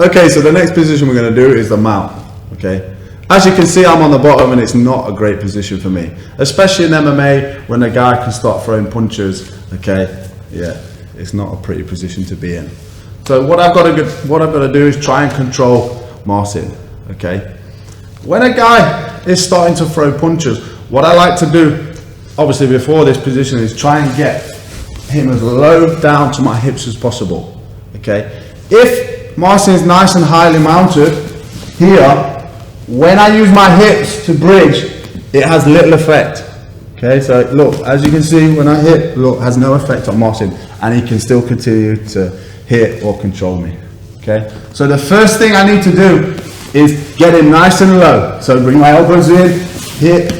Okay, so the next position we're going to do is the mount. Okay, as you can see, I'm on the bottom and it's not a great position for me, especially in MMA when a guy can start throwing punches. Okay, yeah, it's not a pretty position to be in. So what I've got to do is try and control Marcin. Okay, when a guy is starting to throw punches, what I like to do, obviously before this position, is try and get him as low down to my hips as possible. Okay, if Marcin is nice and highly mounted here, when I use my hips to bridge, it has little effect. Okay, so look, as you can see, when I hit, look, has no effect on Marcin, and he can still continue to hit or control me. Okay, so the first thing I need to do is get him nice and low. So bring my elbows in, hit,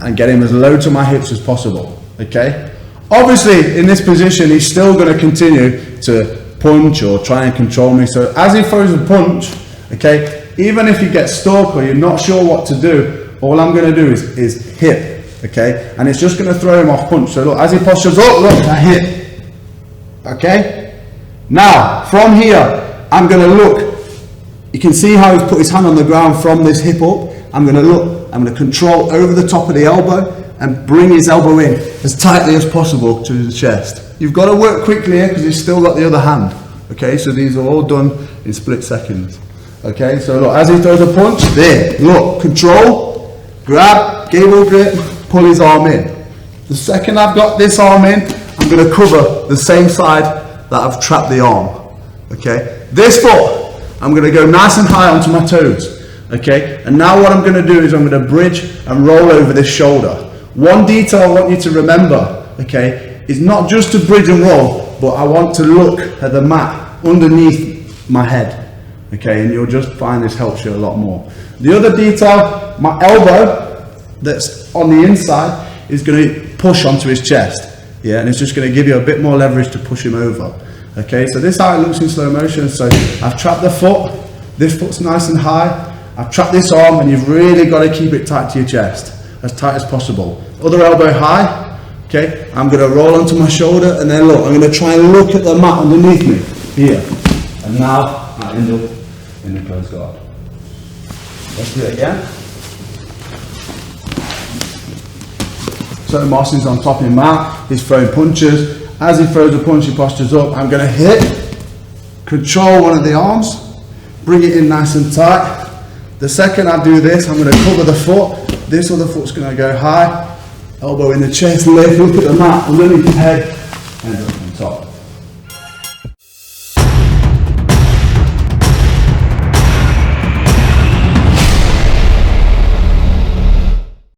and get him as low to my hips as possible. Okay, obviously in this position he's still going to continue to punch or try and control me. So as he throws a punch, okay, even if you get stuck or you're not sure what to do, all I'm going to do is hit. Okay, and it's just going to throw him off punch. So look, as he postures up, look, I hit. Okay, now from here I'm going to look. You can see how he's put his hand on the ground from this hip up. I'm going to look, I'm going to control over the top of the elbow and bring his elbow in as tightly as possible to the chest. You've got to work quickly here because he's still got the other hand. Okay, so these are all done in split seconds. Okay, so look, as he throws a punch, there, look, control, grab, gable grip, pull his arm in. The second I've got this arm in, I'm going to cover the same side that I've trapped the arm. Okay, this foot, I'm going to go nice and high onto my toes. Okay, and now what I'm going to do is I'm going to bridge and roll over this shoulder. One detail I want you to remember, okay, is not just to bridge and roll, but I want to look at the mat underneath my head. Okay, and you'll just find this helps you a lot more. The other detail, my elbow that's on the inside is going to push onto his chest. Yeah, and it's just going to give you a bit more leverage to push him over. Okay, so this is how it looks in slow motion. So I've trapped the foot, this foot's nice and high, I've trapped this arm, and you've really got to keep it tight to your chest, as tight as possible. Other elbow high, okay, I'm going to roll onto my shoulder, and then look, I'm going to try and look at the mat underneath me, here. And now I end up in the close guard. Let's do it again. So Marcin's on top of him mat, he's throwing punches. As he throws a punch, he postures up. I'm going to hit, control one of the arms, bring it in nice and tight. The second I do this, I'm going to cover the foot. This other foot's going to go high, elbow in the chest, lift, look at the mat, underneath the head, and up on top.